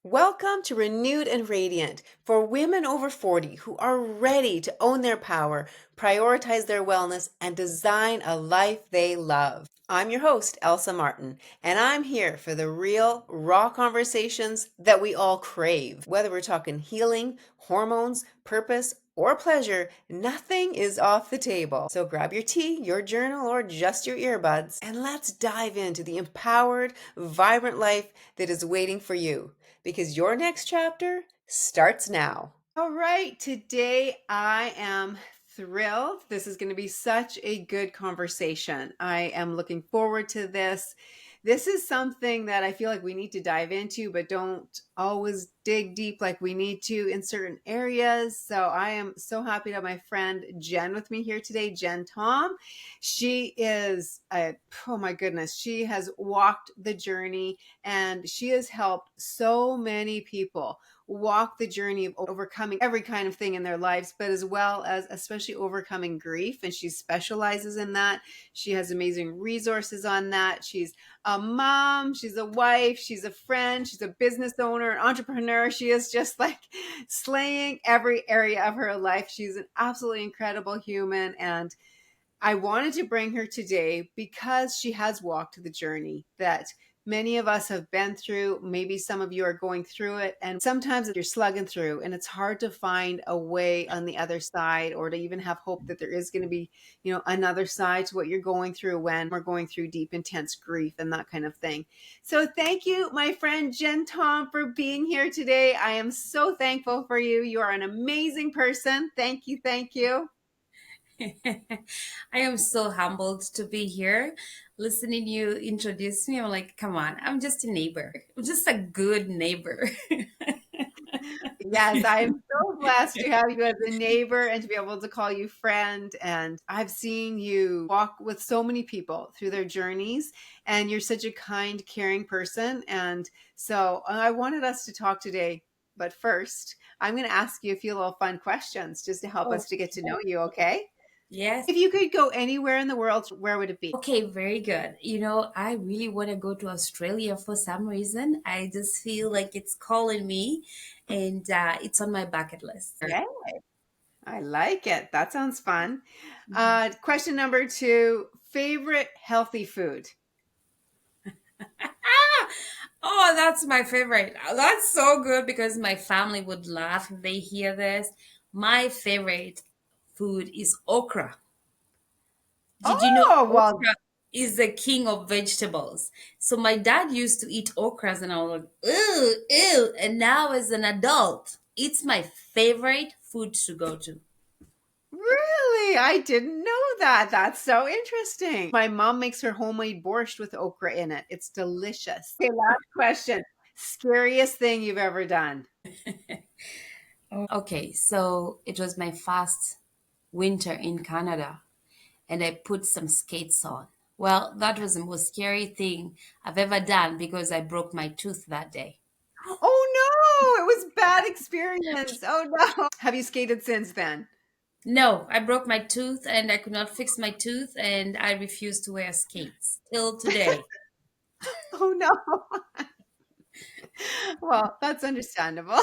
Welcome to Renewed and Radiant for women over 40 who are ready to own their power, prioritize their wellness, and design a life they love. I'm your host, Elsa Martin, and I'm here for the real, raw conversations that we all crave. Whether we're talking healing, hormones, purpose, or pleasure, nothing is off the table. So grab your tea, your journal, or just your earbuds, and let's dive into the empowered, vibrant life that is waiting for you because your next chapter starts now. All right, today I am thrilled. This is going to be such a good conversation. I am looking forward to this. This is something that I feel like we need to dive into, but don't always dig deep like we need to in certain areas. So I am so happy to have my friend Jenn with me here today, Jennifer Thom. She is oh my goodness, she has walked the journey and she has helped so many people walk the journey of overcoming every kind of thing in their lives, but as well as especially overcoming grief. And she specializes in that. She has amazing resources on that. She's a mom, she's a wife, she's a friend, she's a business owner, an entrepreneur. She is just like slaying every area of her life. She's an absolutely incredible human. And I wanted to bring her today because she has walked the journey that many of us have been through. Maybe some of you are going through it. And sometimes you're slugging through and it's hard to find a way on the other side or to even have hope that there is going to be, another side to what you're going through when we're going through deep, intense grief and that kind of thing. So thank you, my friend Jenn Thom, for being here today. I am so thankful for you. You are an amazing person. Thank you. Thank you. I am so humbled to be here. Listening you introduce me, I'm like, come on, I'm just a neighbor. I'm just a good neighbor. Yes, I'm so blessed to have you as a neighbor and to be able to call you friend. And I've seen you walk with so many people through their journeys, and you're such a kind, caring person. And so I wanted us to talk today. But first, I'm going to ask you a few little fun questions just to help Oh, us to get to know you, okay? yes. If you could go anywhere in the world, where would it be? Okay, very good. I really want to go to Australia for some reason. I just feel like it's calling me and it's on my bucket list. Yeah, I like it. That sounds fun. Mhm. Question number two, favorite healthy food? Ah! Oh, that's my favorite. That's so good because my family would laugh if they hear this. My favorite food is okra. Did you know Oh, well, okra is the king of vegetables? So my dad used to eat okras and I was like, ew, ew. And now as an adult, it's my favorite food to go to. really? I didn't know that. That's so interesting. My mom makes her homemade borscht with okra in it. It's delicious. Okay, last question. Scariest thing you've ever done? Okay, so it was my first winter in Canada and I put some skates on. Well, that was the most scary thing I've ever done because I broke my tooth that day. Oh no, it was bad experience. Oh no. Have you skated since then? No, I broke my tooth and I could not fix my tooth and I refused to wear skates till today. Oh no. Well, that's understandable.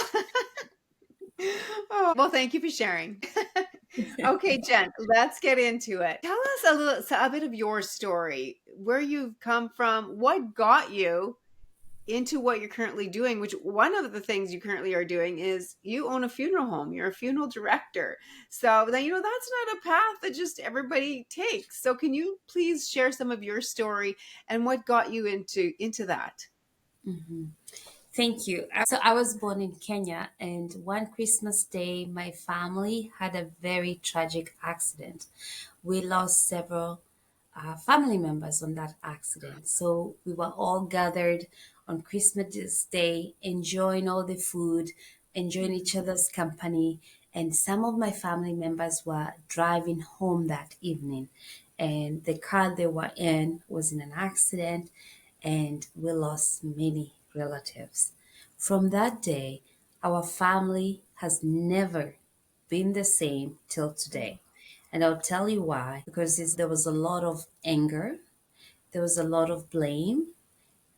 Oh, well, thank you for sharing. Okay, Jenn, let's get into it. Tell us a bit of your story, where you've come from, what got you into what you're currently doing, which one of the things you currently are doing is you own a funeral home. You're a funeral director. So then, that's not a path that just everybody takes. So can you please share some of your story and what got you into that? Mhm. Thank you. So I was born in Kenya, and one Christmas day, my family had a very tragic accident. We lost several family members on that accident. So we were all gathered on Christmas Day, enjoying all the food, enjoying each other's company. And some of my family members were driving home that evening, and the car they were in was in an accident, and we lost many relatives. From that day, our family has never been the same till today. And I'll tell you why. Because there was a lot of anger, there was a lot of blame,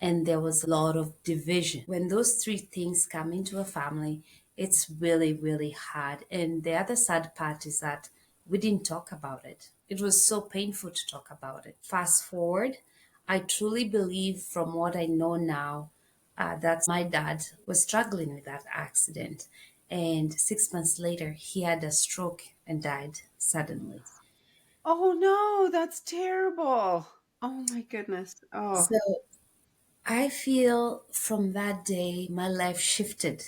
and there was a lot of division. When those three things come into a family, it's really, really hard. And the other sad part is that we didn't talk about it. It was so painful to talk about it. Fast forward, I truly believe from what I know now that my dad was struggling with that accident. And 6 months later, he had a stroke and died suddenly. Oh no, that's terrible. Oh my goodness. Oh. So I feel from that day, my life shifted.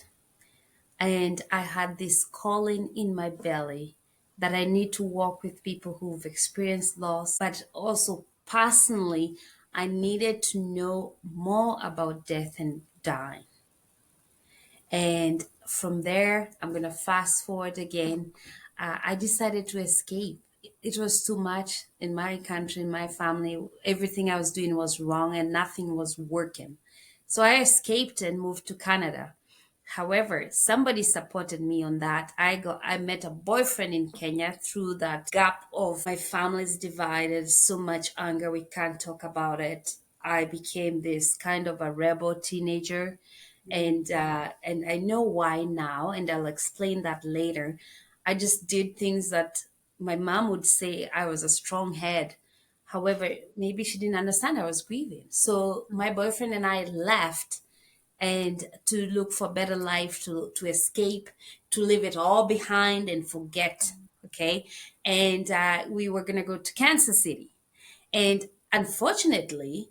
And I had this calling in my belly that I need to walk with people who've experienced loss, but also personally, I needed to know more about death and dying. And from there, I'm going to fast forward again. I decided to escape. It was too much in my country, in my family. Everything I was doing was wrong and nothing was working. So I escaped and moved to Canada. However, somebody supported me on that. I met a boyfriend in Kenya through that gap of my family's divided, so much anger, we can't talk about it. I became this kind of a rebel teenager, and I know why now, and I'll explain that later. I just did things that my mom would say I was a strong head. However, maybe she didn't understand I was grieving. So my boyfriend and I left and to look for better life, to escape, to leave it all behind and forget. Okay. And we were going to go to Kansas City. And unfortunately,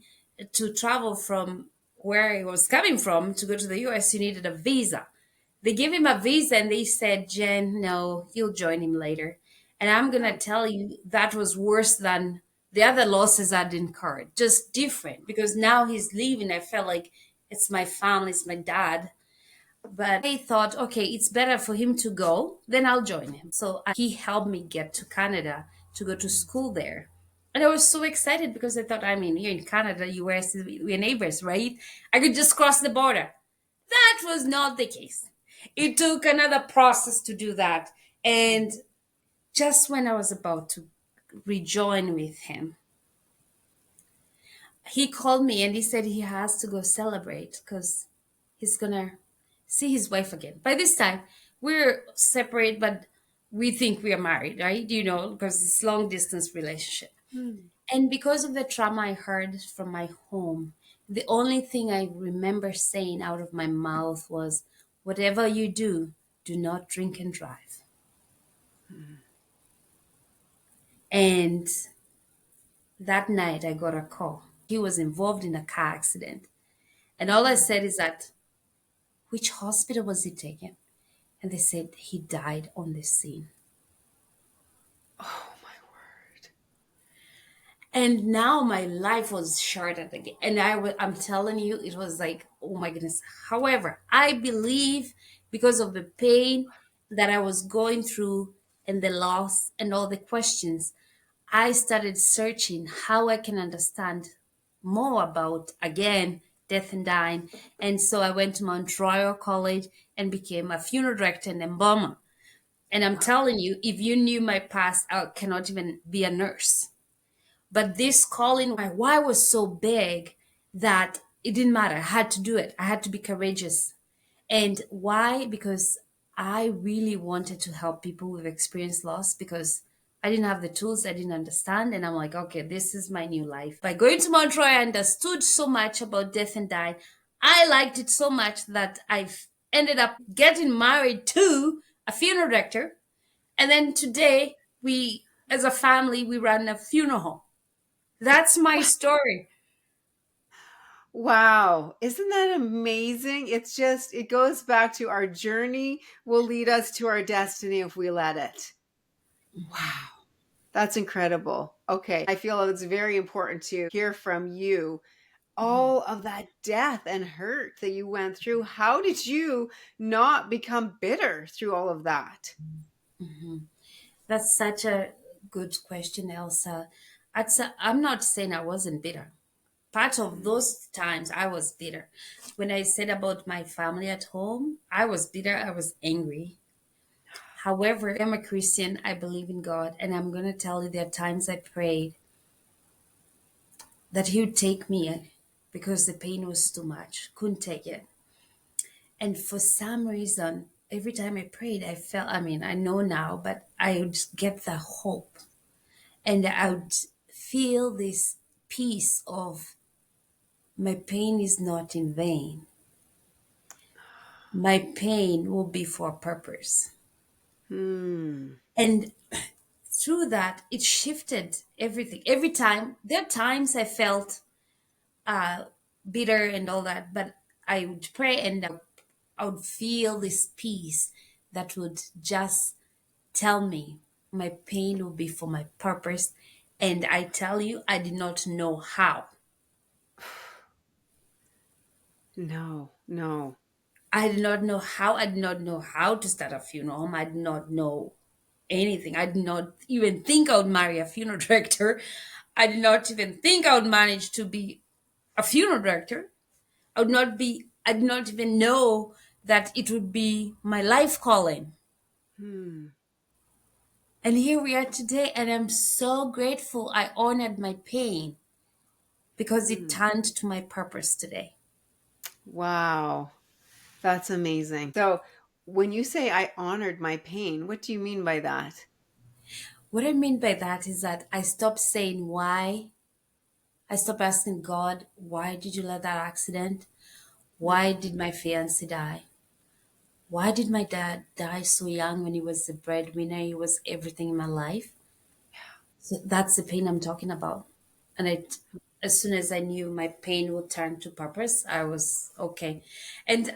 to travel from where he was coming from to go to the US, you needed a visa. They gave him a visa and they said, Jen, no, you'll join him later. And I'm going to tell you that was worse than the other losses I'd incurred, just different because now he's leaving. I felt like it's my family, it's my dad. But I thought, okay, it's better for him to go, then I'll join him. So he helped me get to Canada to go to school there. And I was so excited because I thought, I mean, here in Canada, US, we're neighbors, right? I could just cross the border. That was not the case. It took another process to do that. And just when I was about to rejoin with him, he called me and he said he has to go celebrate because he's gonna see his wife again. By this time, we're separate, but we think we are married, right? You know, because it's long distance relationship. Hmm. And because of the trauma I heard from my home, the only thing I remember saying out of my mouth was, whatever you do not drink and drive. And that night I got a call. He was involved in a car accident. And all I said is that, which hospital was he taken? And they said he died on the scene. Oh my word. And now my life was shattered again. And I'm telling you, it was like, oh my goodness. However, I believe because of the pain that I was going through and the loss and all the questions, I started searching how I can understand more about, again, death and dying. And so I went to Montreal College and became a funeral director and embalmer. And I'm telling you, if you knew my past, I cannot even be a nurse. But this calling, my why was so big that it didn't matter. I had to do it. I had to be courageous. And why? Because I really wanted to help people who've experienced loss because I didn't have the tools, I didn't understand. And I'm like, okay, this is my new life. By going to Montreal, I understood so much about death and dying. I liked it so much that I've ended up getting married to a funeral director. And then today, as a family, we run a funeral home. That's my story. Wow. Isn't that amazing? It's just, it goes back to our journey will lead us to our destiny if we let it. Wow. That's incredible. Okay. I feel it's very important to hear from you all of that death and hurt that you went through. How did you not become bitter through all of that? That's such a good question, Elsa. I'm not saying I wasn't bitter. Part of those times I was bitter. When I said about my family at home, I was bitter, I was angry. However, I'm a Christian, I believe in God, and I'm going to tell you there are times I prayed that He would take me. because the pain was too much, couldn't take it. And for some reason, every time I prayed, I felt, I mean, I know now, but I would get the hope and I would feel this peace of my pain is not in vain. My pain will be for a purpose. Hmm. And through that, it shifted everything. Every time, there are times I felt uh, bitter and all that, but I would pray and I would feel this peace that would just tell me my pain will be for my purpose. And I tell you, I did not know how. No, no. I did not know how. I did not know how to start a funeral home. I did not know anything. I did not even think I would marry a funeral director. I did not even think I would manage to be a funeral director. I did not even know that it would be my life calling. Hmm. And here we are today, and I'm so grateful I honored my pain because it Hmm. turned to my purpose today. Wow. That's amazing. So, when you say I honored my pain, what do you mean by that? What I mean by that is that I stopped saying why. I stopped asking God, why did you let that accident? Why did my fiance die? Why did my dad die so young when he was the breadwinner? He was everything in my life. So that's the pain I'm talking about. And as soon as I knew my pain would turn to purpose, I was okay. And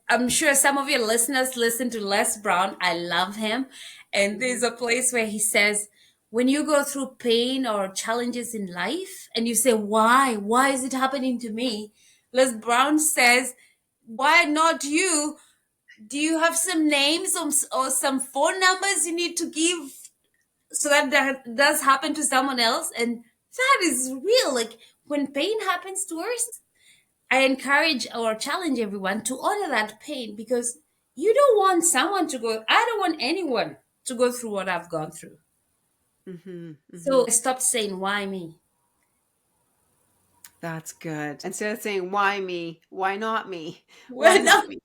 I'm sure some of your listeners listen to Les Brown. I love him. And there's Mhm. a place where he says, when you go through pain or challenges in life and you say, why? Why is it happening to me? Les Brown says, why not you? Do you have some names or some phone numbers you need to give so that that does happen to someone else? And that is real. Like when pain happens to us, I encourage or challenge everyone to honor that pain because you don't want someone to go, I don't want anyone to go through what I've gone through. Mhm. So Mhm. I stopped saying, why me? That's good. Instead of saying why me, why not me? Why Well, no. not me?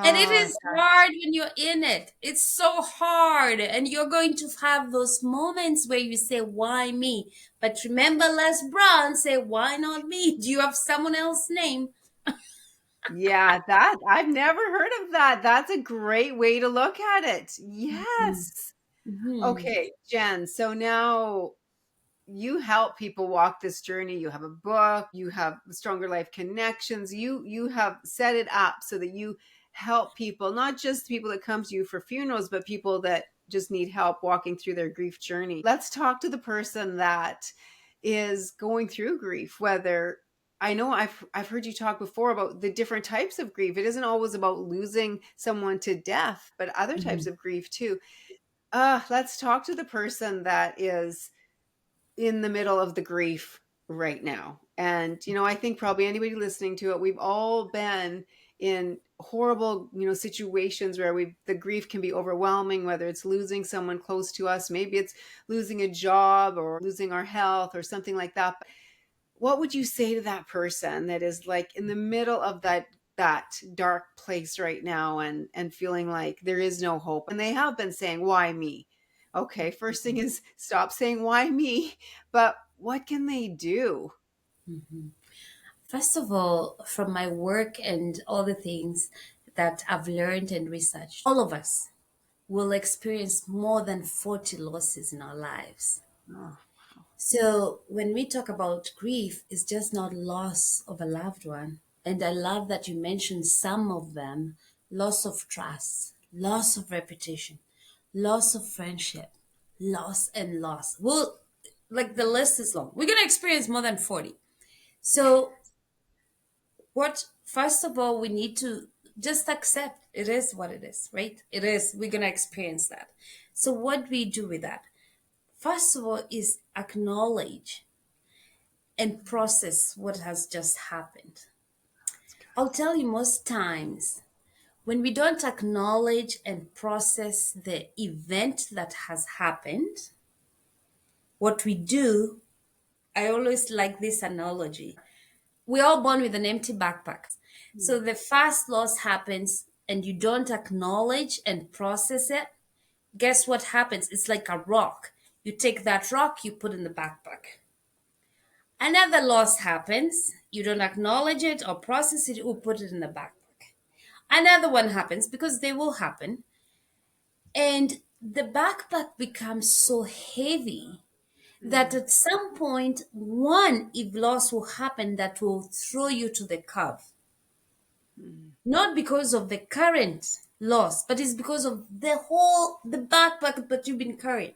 And it Oh, is hard when you're in it. It's so hard. And you're going to have those moments where you say, why me? But remember, Les Brown say, why not me? Do you have someone else's name? yeah, that I've never heard of that. That's a great way to look at it. Yes. Mhm. Okay, Jen. So now you help people walk this journey. You have a book, you have Stronger Life Connections. You have set it up so that you help people, not just people that come to you for funerals, but people that just need help walking through their grief journey. Let's talk to the person that is going through grief, whether I know I've heard you talk before about the different types of grief. It isn't always about losing someone to death, but other types Mhm. of grief too. Let's talk to the person that is in the middle of the grief right now. And, I think probably anybody listening to it, we've all been in horrible, situations where the grief can be overwhelming, whether it's losing someone close to us, maybe it's losing a job or losing our health or something like that. What would you say to that person that is like in the middle of that dark place right now and feeling like there is no hope, and they have been saying why me? Okay, first thing is stop saying why me, but what can they do? Mhm. First of all, from my work and all the things that I've learned and researched, all of us will experience more than 40 losses in our lives. Oh, So when we talk about grief, it's just not loss of a loved one. And I love that you mentioned some of them: loss of trust, loss of reputation, loss of friendship, loss and loss. Well, like the list is long. We're going to experience more than 40. So, what, first of all, we need to just accept it is what it is, right? It is, we're going to experience that. So, what we do with that? First of all, is acknowledge and process what has just happened. that's good. I'll tell you, most times when we don't acknowledge and process the event that has happened, what we do I always like this analogy. We're all born with an empty backpack. Mm, So the first loss happens and you don't acknowledge and process it. Guess what happens? It's like a rock. You take that rock, you put in the backpack. Another loss happens, you don't acknowledge it or process it or put it in the backpack. Another one happens because they will happen, and the backpack becomes so heavy that mm, at some point, one, if loss will happen, that will throw you to the curb. mm. Not because of the current loss, but it's because of the backpack that you've been carrying.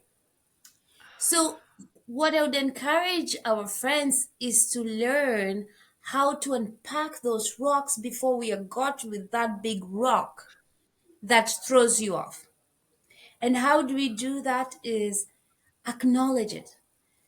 So, what I would encourage our friends is to learn how to unpack those rocks before we are got with that big rock that throws you off. And how do we do that is acknowledge it.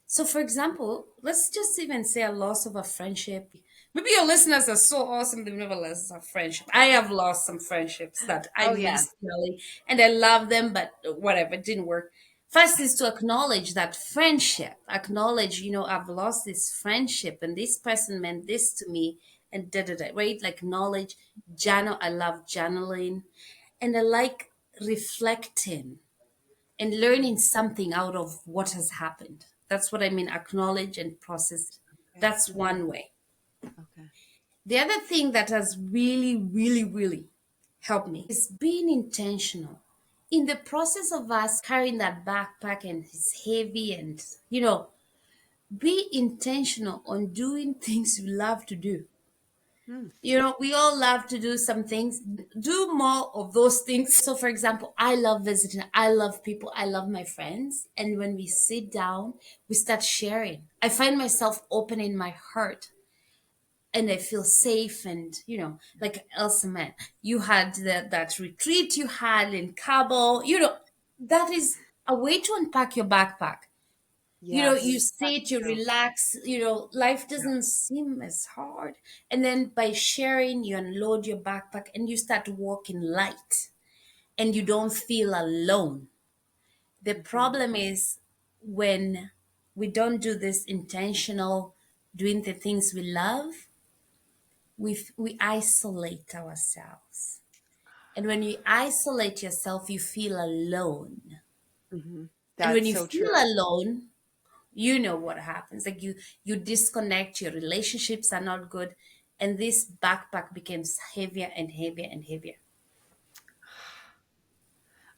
So, for example, let's just even say a loss of a friendship. Maybe your listeners are so awesome they've never lost a friendship. I have lost some friendships that I Oh, yes. miss dearly and I love them, but whatever, it didn't work. First is to acknowledge that friendship. Acknowledge, I've lost this friendship and this person meant this to me and da da da, right? Like knowledge, journal. I love journaling and I like reflecting and learning something out of what has happened. That's what I mean, acknowledge and process. Okay. That's one way. Okay. The other thing that has really, really, really helped me is being intentional. In the process of us carrying that backpack and it's heavy and, be intentional on doing things you love to do. Mm, We all love to do some things. Do more of those things. So, for example, I love visiting. I love people. I love my friends. And when we sit down, we start sharing. I find myself opening my heart and I feel safe. And, like Elsa, man, you had that retreat you had in Cabo. That is a way to unpack your backpack. You yes. That's sit, you true. relax, life doesn't seem as hard. And then by sharing, you unload your backpack and you start walking light and you don't feel alone. The Mhm. problem is when we don't do this intentional, doing the things we love, we isolate ourselves. And when you isolate yourself, you feel alone. Mhm. And when That's you so feel true. alone, you know what happens, like you disconnect, your relationships are not good, and this backpack becomes heavier and heavier and heavier.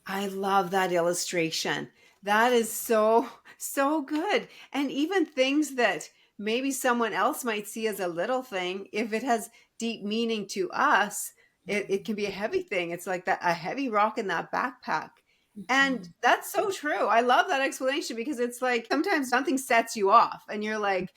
I love that illustration. That is so, so good. And even things that maybe someone else might see as a little thing, if it has deep meaning to us, it can be a heavy thing. It's like that a heavy rock in that backpack. And that's so true. I love that explanation because it's like sometimes something sets you off and you're like,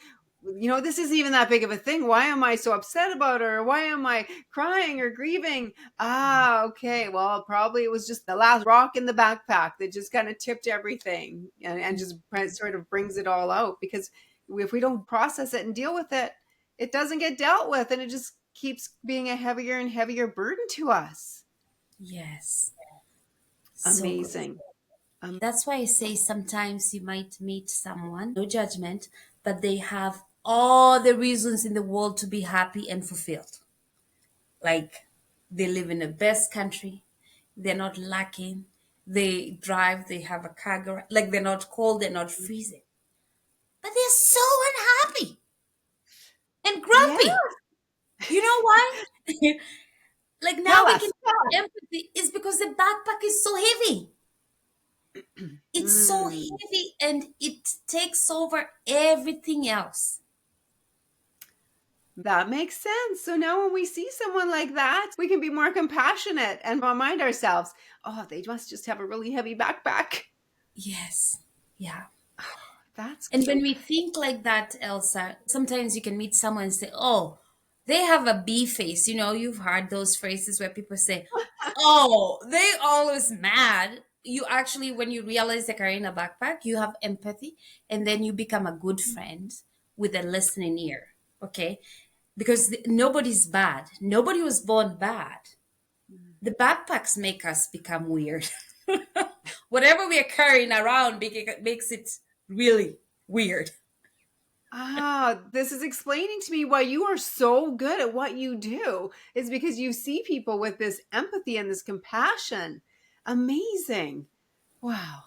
this isn't even that big of a thing. Why am I so upset about it? Or why am I crying or grieving? Ah, okay. Well, probably it was just the last rock in the backpack that just kind of tipped everything and just sort of brings it all out. Because if we don't process it and deal with it, it doesn't get dealt with and it just keeps being a heavier and heavier burden to us. Yes, so good. Amazing. That's why I say sometimes you might meet someone, no judgment, but they have all the reasons in the world to be happy and fulfilled. Like they live in the best country, they're not lacking, they drive, they have a car garage, like they're not cold, they're not freezing, but they're so unhappy and Yeah. grumpy. You know why? Like now Tell we can us. Tell us. have empathy is because the backpack is so heavy. It's so Mm. heavy and it takes over everything else. That makes sense. So now when we see someone like that, we can be more compassionate and remind ourselves, oh, they must just have a really heavy backpack. Yes. Yeah. That's And when so we think like that, Elsa, sometimes you can meet someone and say, oh, they have a B face. You've heard those phrases where people say, oh, they always mad. You actually, when you realize they're carrying a backpack, you have empathy and then you become a good friend with a listening ear. Okay. Because nobody's bad. Nobody was born bad. The backpacks make us become weird. Whatever we are carrying around makes it really weird. Ah, this is explaining to me why you are so good at what you do. It's because you see people with this empathy and this compassion. Amazing. Wow.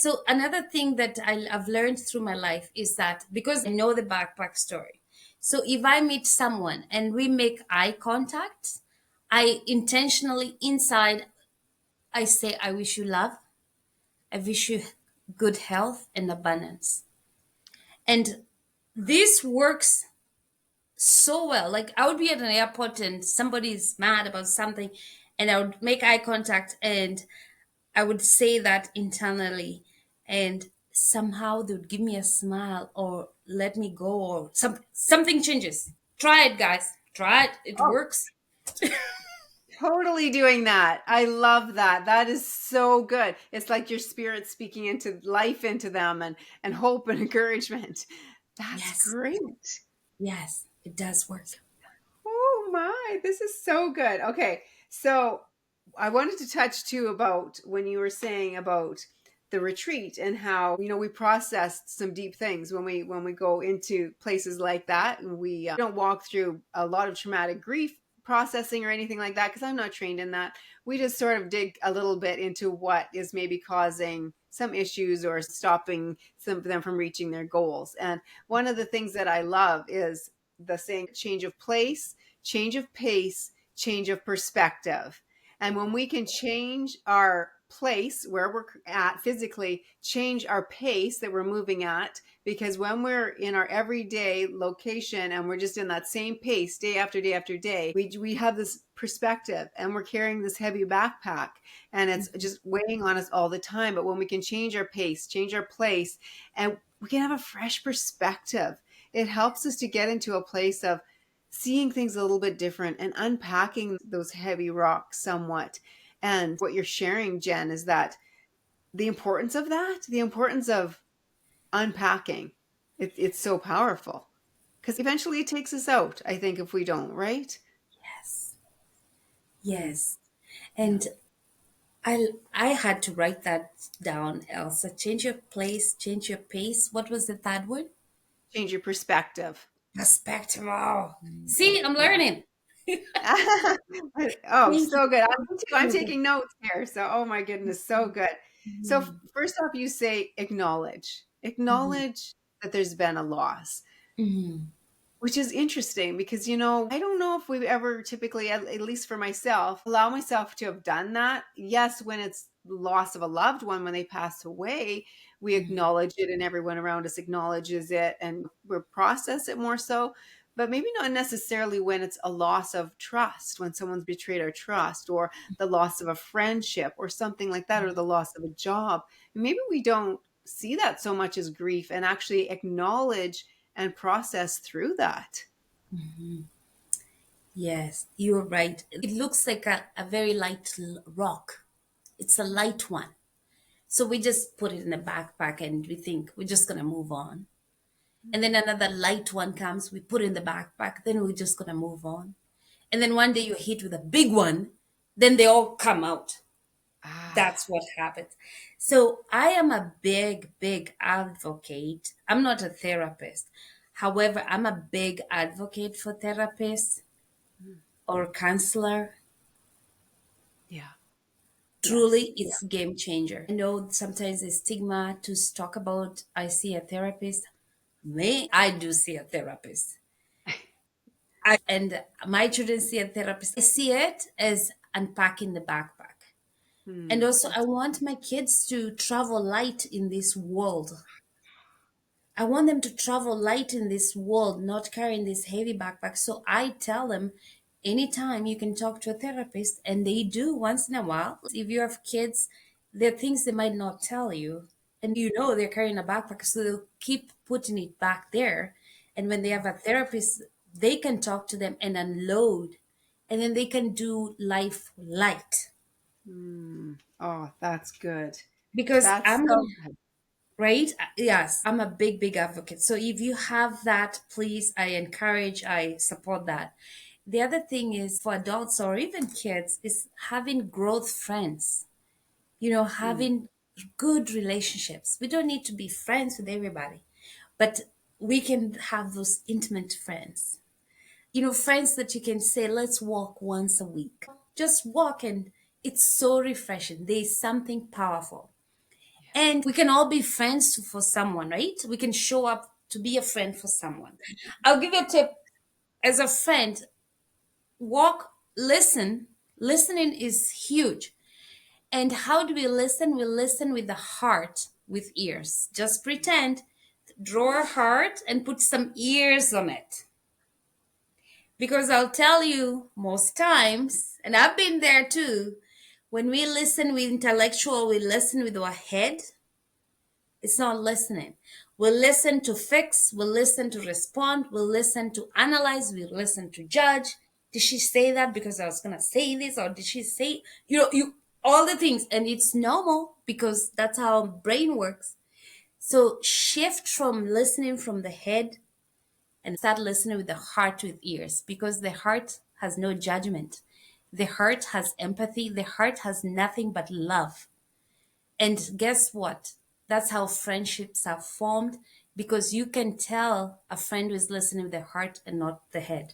So another thing that I've learned through my life is that because I know the backpack story, so if I meet someone and we make eye contact, I intentionally inside I say, I wish you love, I wish you good health and abundance. And this works so well. Like I would be at an airport and somebody's mad about something, and I would make eye contact and I would say that internally, and somehow they would give me a smile or let me go, or something changes. Try it, guys. Try it. It Oh, works. totally doing that. I love that. That is so good. It's like your spirit speaking into life into them and hope and encouragement. That's Yes. great. Yes, it does work. Oh my, this is so good. Okay, so I wanted to touch too about when you were saying about the retreat and how we processed some deep things when we go into places like that, and we don't walk through a lot of traumatic grief processing or anything like that because I'm not trained in that. We just sort of dig a little bit into what is maybe causing some issues or stopping some of them from reaching their goals. And one of the things that I love is the saying change of place, change of pace, change of perspective. And when we can change our place where we're at physically, change our pace that we're moving at, because when we're in our everyday location and we're just in that same pace day after day after day, we have this perspective and we're carrying this heavy backpack and it's just weighing on us all the time. But when we can change our pace, change our place, and we can have a fresh perspective, it helps us to get into a place of seeing things a little bit different and unpacking those heavy rocks somewhat. And what you're sharing, Jen, is that the importance of that, the importance of unpacking, it's so powerful because eventually it takes us out, I think, if we don't, right? Yes. Hmm. Yes. Yeah. And I had to write that down, Elsa. Change your place, change your pace. What was the third one? Change your perspective. Perspective. Oh. See, I'm Yeah. learning. Oh, Thank you. so good. Me too. I'm So good. taking notes here. So, oh my goodness, so good. So, Mhm. first off, you say acknowledge. Mhm. Acknowledge that there's been a loss. Mhm. Which is interesting because, I don't know if we've ever typically, at least for myself, allow myself to have done that. Yes, when it's loss of a loved one, when they pass away, we Mhm. acknowledge it and everyone around us acknowledges it and we process it more so. But maybe not necessarily when it's a loss of trust, when someone's betrayed our trust, or the loss of a friendship or something like that, or the loss of a job. Maybe we don't see that so much as grief and actually acknowledge and process through that. Yes, you're right. It looks like a very light rock. It's a light one. So we just put it in a backpack and we think we're just going to move on. And then another light one comes, we put it in the backpack, then we're just going to move on. And then one day you're hit with a big one, then they all come out. Ah, That's what happens. So I am a big, big advocate. I'm not a therapist. However, I'm a big advocate for therapists mm, or counselor. yeah, yes, Truly, yeah. it's game changer. I know sometimes the stigma to talk about I see a therapist. Me, I do see a therapist. And my children see a therapist. I see it as unpacking the backpack. And also, I That's want my kids to travel light in this world. I want them to travel light in this world, not carrying this heavy backpack. So I tell them anytime you can talk to a therapist, and they do once in a while. If you have kids, there are things they might not tell you. And they're carrying a backpack, so they'll keep putting it back there. And when they have a therapist, they can talk to them and unload, and then they can do life light. oh, that's good. Because That's so good. right? Yes, I'm a big, big advocate. So if you have that, please, I encourage, I support that. The other thing is for adults or even kids is having growth friends, Mm, having good relationships. We don't need to be friends with everybody, but we can have those intimate friends. Friends that you can say, let's walk once a week. Just walk, and it's so refreshing. There's something powerful. And we can all be friends for someone, right? We can show up to be a friend for someone. I'll give you a tip. As a friend, walk, listen. Listening is huge. And how do we listen? We listen with the heart, with ears. Just pretend, draw a heart and put some ears on it. Because I'll tell you, most times, and I've been there too, when we listen with intellectual, we listen with our head, it's not listening. We'll listen to fix, we'll listen to respond, we'll listen to analyze, we'll listen to judge. Did she say that because I was gonna say this, or did she say, you all the things, and it's normal because that's how our brain works. So shift from listening from the head and start listening with the heart, with ears, because the heart has no judgment. The heart has empathy. The heart has nothing but love. And guess what? That's how friendships are formed, because you can tell a friend who is listening with the heart and not the head.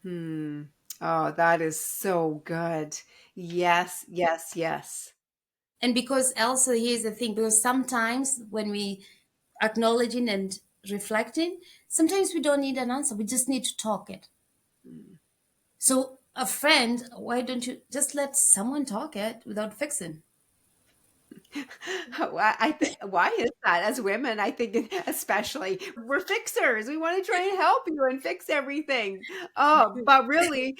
Hmm. Oh, that is so good. Yes, yes, yes. And because also, here's the thing, because sometimes when we acknowledging and reflecting, sometimes we don't need an answer. We just need to talk it. Hmm. So a friend, why don't you just let someone talk it without fixing? I think, why is that? As women, I think especially we're fixers. We want to try and help you and fix everything. Oh, but really,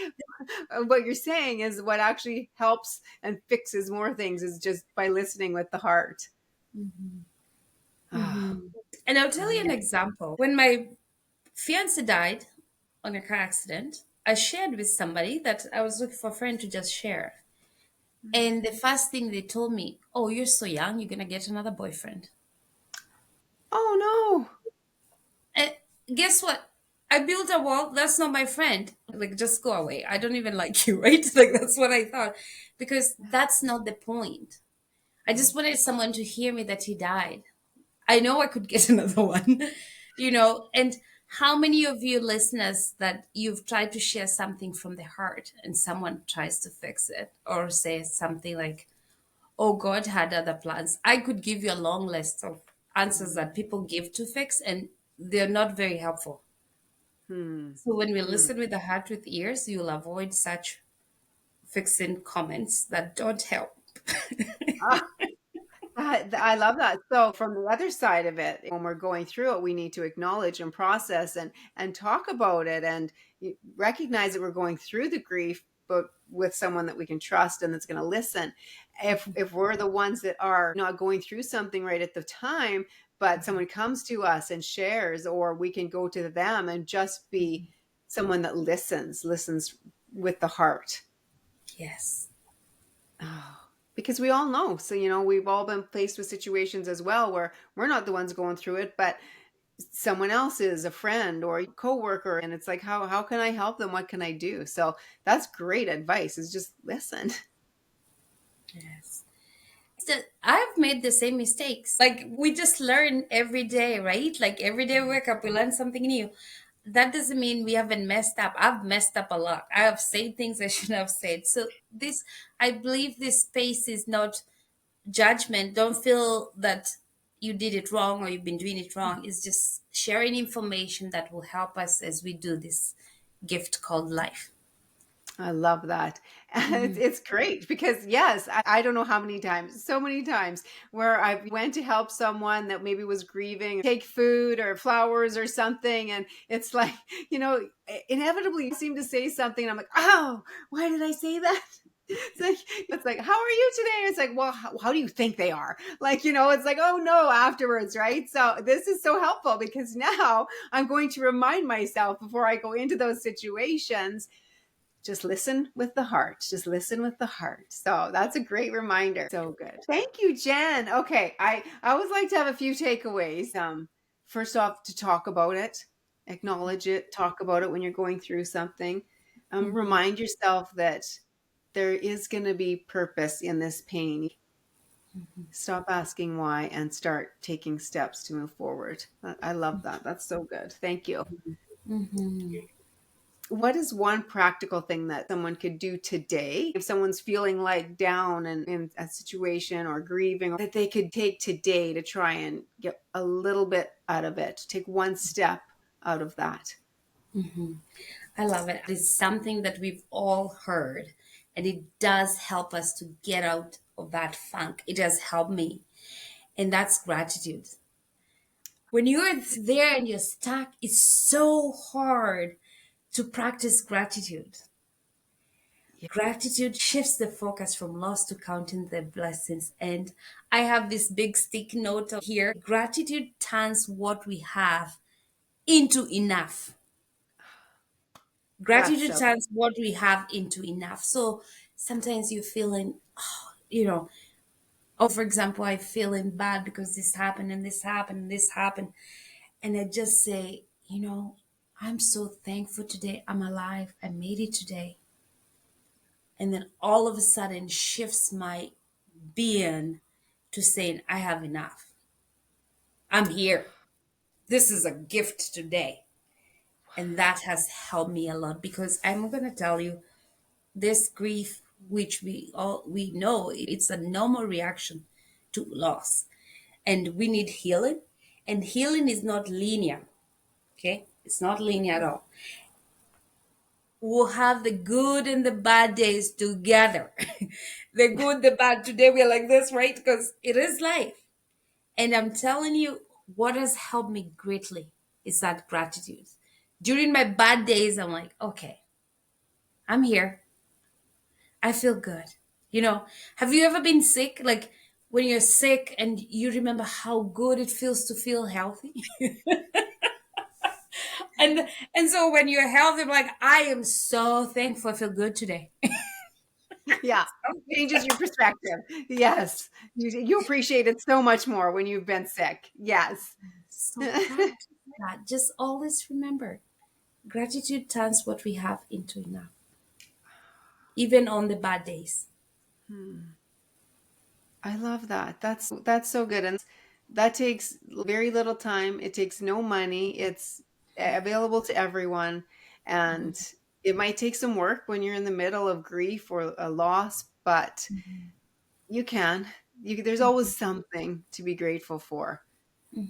what you're saying is what actually helps and fixes more things is just by listening with the heart. Oh, And I'll tell you an yeah. example. When my fiance died on a car accident, I shared with somebody that I was looking for a friend to just share. And the first thing they told me, oh, you're so young, you're going to get another boyfriend. Oh And guess what? I built a wall. That's not my friend. Like, just go away. I don't even like you, right? Like, that's what I thought. Because that's not the point. I just wanted someone to hear me that he died. I know I could get another one, and how many of you listeners that you've tried to share something from the heart and someone tries to fix it or say something like, oh, God had other plans? I could give you a long list of answers no. that people give to fix, and they're not very helpful. Hmm. So when we Hmm. listen with the heart, with ears, you'll avoid such fixing comments that don't help. Ah, I love that. So from the other side of it, when we're going through it, we need to acknowledge and process and talk about it and recognize that we're going through the grief, but with someone that we can trust and that's going to listen. If we're the ones that are not going through something right at the time, but someone comes to us and shares, or we can go to them and just be someone that listens with the heart. Yes. Oh, because we all know. So, we've all been faced with situations as well where we're not the ones going through it, but someone else is, a friend or a coworker. And it's like, how can I help them? What can I do? So that's great advice, is just listen. Yes. I've made the same mistakes. Like, we just learn every day, right? Like, every day we wake up, we learn something new. That doesn't mean we haven't messed up. I've messed up a lot. I have said things I shouldn't have said. So I believe this space is not judgment. Don't feel that you did it wrong or you've been doing it wrong. It's just sharing information that will help us as we do this gift called life. I love that. And it's great because yes, I don't know how many times, so many times where I went to help someone that maybe was grieving, take food or flowers or something. And it's like, inevitably you seem to say something. And I'm like, oh, why did I say that? It's like, how are you today? It's like, well, how do you think they are? Like, it's like, oh no, afterwards, right? So this is so helpful because now I'm going to remind myself before I go into those situations, just listen with the heart. Just listen with the heart. So that's a great reminder. So good. Thank you, Jen. Okay. I always like to have a few takeaways. First off, to talk about it, acknowledge it, talk about it when you're going through something. Mhm. Remind yourself that there is going to be purpose in this pain. Stop asking why and start taking steps to move forward. I love that. That's so good. Thank you. Mm-hmm. What is one practical thing that someone could do today if someone's feeling like down and in a situation or grieving that they could take today to try and get a little bit out of it, take one step out of that? I love it. It's something that we've all heard, and it does help us to get out of that funk. It has helped me, and that's gratitude. When you're there and you're stuck, it's so hard to practice gratitude. Yeah. Gratitude shifts the focus from loss to counting the blessings. And I have this big stick note here. Gratitude turns what we have into enough. That's Gratitude so turns what we have into enough. So sometimes you're feeling, you know, oh, for example, I'm feeling bad because this happened and this happened and this happened. And I just say, I'm so thankful today. I'm alive. I made it today. And then all of a sudden shifts my being to saying, I have enough. I'm here. This is a gift today. And that has helped me a lot because I'm going to tell you this grief, which we know it's a normal reaction to loss. And we need healing. And healing is not linear. Okay. It's not linear at all. We'll have the good and the bad days together. The good, the bad. Today we're like this, right? Because it is life. And I'm telling you, what has helped me greatly is that gratitude. During my bad days, I'm like, okay, I'm here. I feel good. Have you ever been sick? Like when you're sick and you remember how good it feels to feel healthy? And so when you're healthy, I'm like, I am so thankful I feel good today. yeah. Changes your perspective. Yes. You appreciate it so much more when you've been sick. Yes. So practice that. Just always remember gratitude turns what we have into enough, even on the bad days. Hmm. I love that. That's so good. And that takes very little time. It takes no money. It's available to everyone. And it might take some work when you're in the middle of grief or a loss, but you can. There's always something to be grateful for.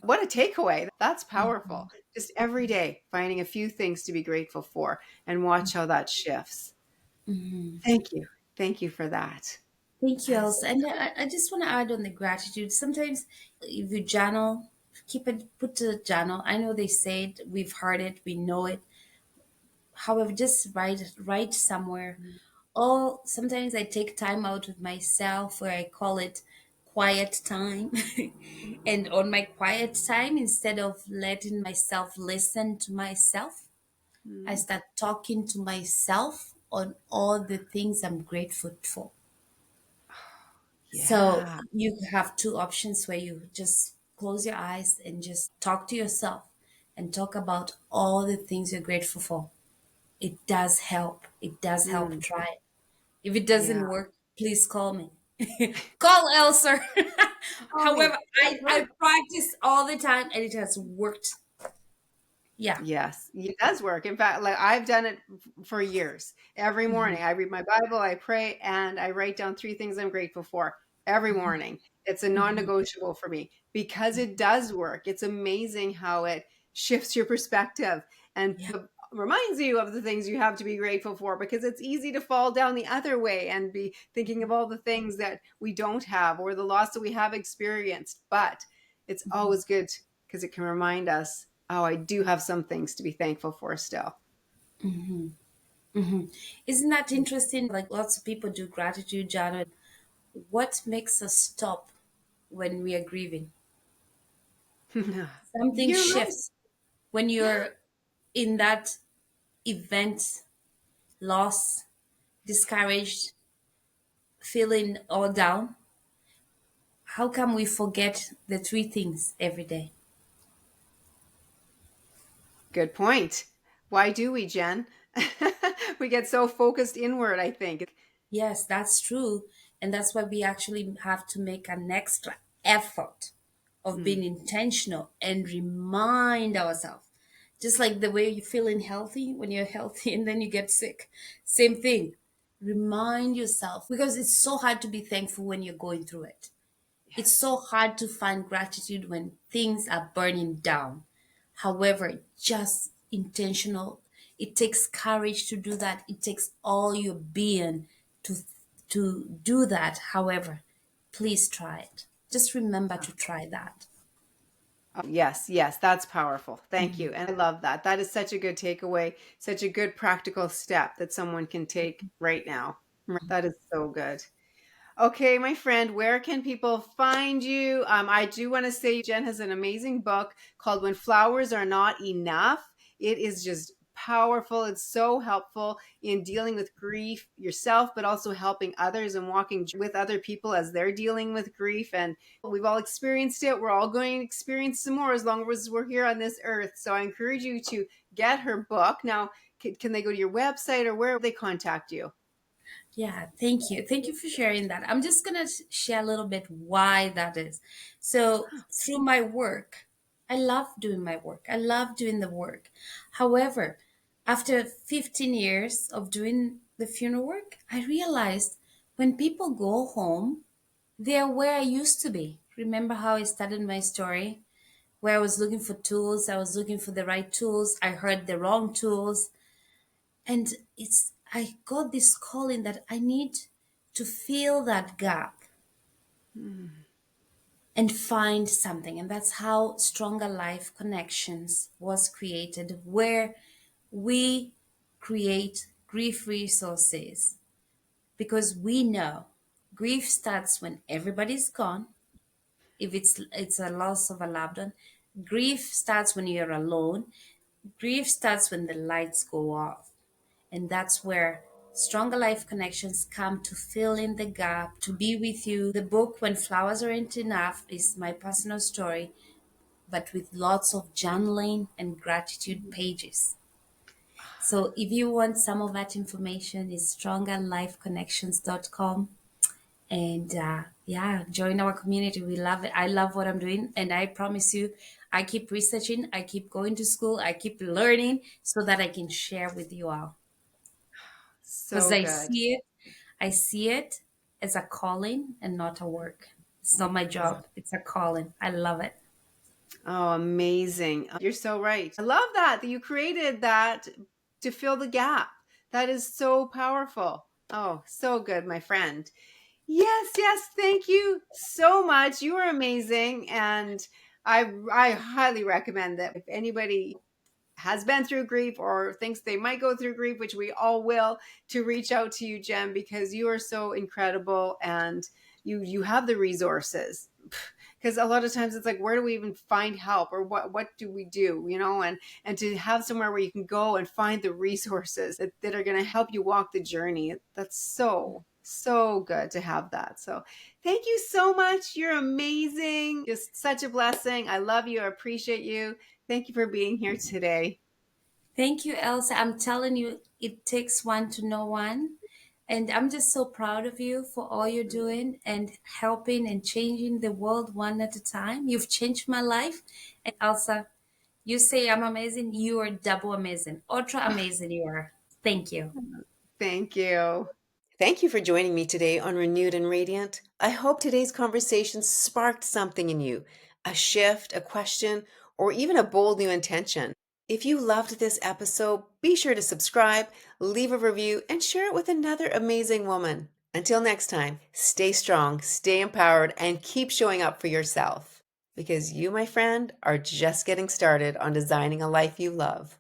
What a takeaway. That's powerful. Just every day finding a few things to be grateful for and watch how that shifts. Thank you. Thank you for that. Thank you, That is Elsa. And I just want to add on the gratitude. Sometimes if you journal, put a journal. I know they say it, we've heard it, we know it. However, just write somewhere. Or sometimes I take time out with myself where I call it quiet time. And on my quiet time, instead of letting myself listen to myself, I mm, start talking to myself on all the things I'm grateful for. So yeah. you have two options where you just close your eyes and just talk to yourself and talk about all the things you're grateful for. It does help. It does help. Mm, Try it. If it yeah. doesn't work, please call me. Call Elsa. Call However, me. It'll I work. practice all the time and it has worked. Yeah. Yes, it does work. In fact, like I've done it for years. Every morning, I read my Bible, I pray, and I write down three things I'm grateful for every morning. It's a non-negotiable for me because it does work. It's amazing how it shifts your perspective and Yeah. reminds you of the things you have to be grateful for because it's easy to fall down the other way and be thinking of all the things that we don't have or the loss that we have experienced. But it's always good because it can remind us, oh, I do have some things to be thankful for still. Isn't that interesting? Like lots of people do gratitude journal. What makes us stop when we are grieving? Something You're right. shifts when you're in that event, loss, discouraged, feeling all down. How come we forget the three things every day? Good point. Why do we, Jen? We get so focused inward, I think. Yes, that's true. And that's why we actually have to make an extra effort of being intentional and remind ourselves. Just like the way you're feeling healthy when you're healthy and then you get sick. Same thing. Remind yourself because it's so hard to be thankful when you're going through it. It's so hard to find gratitude when things are burning down. However, just intentional. It takes courage to do that. It takes all your being to do that. However, please try it. Just remember to try that. Yes, yes, that's powerful. Thank you. And I love that. That is such a good takeaway, such a good practical step that someone can take right now. That is so good. Okay, my friend, where can people find you? I do want to say Jenn has an amazing book called When Flowers Are Not Enough. It is just powerful. It's so helpful in dealing with grief yourself, but also helping others and walking with other people as they're dealing with grief. And we've all experienced it. We're all going to experience some more as long as we're here on this earth. So I encourage you to get her book. Now, can they go to your website or where they contact you? Yeah, thank you. Thank you for sharing that. I'm just going to share a little bit why that is. So, through my work, I love doing my work. I love doing the work. However, after 15 years of doing the funeral work, I realized when people go home, they are where I used to be. Remember how I started my story? Where I was looking for tools, I was looking for the right tools, I heard the wrong tools, and I got this calling that I need to fill that gap and find something. And that's how Stronger Life Connections was created, where we create grief resources because we know grief starts when everybody's gone. If it's a loss of a loved one, grief starts when you're alone. Grief starts when the lights go off. And that's where Stronger Life Connections come to fill in the gap, to be with you. The book, When Flowers Aren't Enough, is my personal story, but with lots of journaling and gratitude pages. So if you want some of that information, it's strongerlifeconnections.com. And yeah, join our community. We love it. I love what I'm doing. And I promise you, I keep researching, I keep going to school, I keep learning so that I can share with you all. Because So good. I see it as a calling and not a work. It's not my job. It's a calling. I love it. Oh, amazing. You're so right. I love that you created that to fill the gap. That is so powerful. Oh, so good, my friend. Yes, yes, thank you so much. You are amazing and I highly recommend that if anybody has been through grief or thinks they might go through grief, which we all will, to reach out to you, Jen, because you are so incredible and you have the resources. Because a lot of times it's like, where do we even find help or what do we do, and to have somewhere where you can go and find the resources that are going to help you walk the journey. That's so good to have that. So thank you so much. You're amazing. Just such a blessing. I love you. I appreciate you. Thank you for being here today. Thank you, Elsa. I'm telling you, it takes one to know one. And I'm just so proud of you for all you're doing and helping and changing the world one at a time. You've changed my life. And Elsa, you say I'm amazing. You are double amazing, ultra amazing. You are. Thank you. Thank you. Thank you for joining me today on Renewed and Radiant. I hope today's conversation sparked something in you, a shift, a question, or even a bold new intention. If you loved this episode, be sure to subscribe, leave a review, and share it with another amazing woman. Until next time, stay strong, stay empowered, and keep showing up for yourself. Because you, my friend, are just getting started on designing a life you love.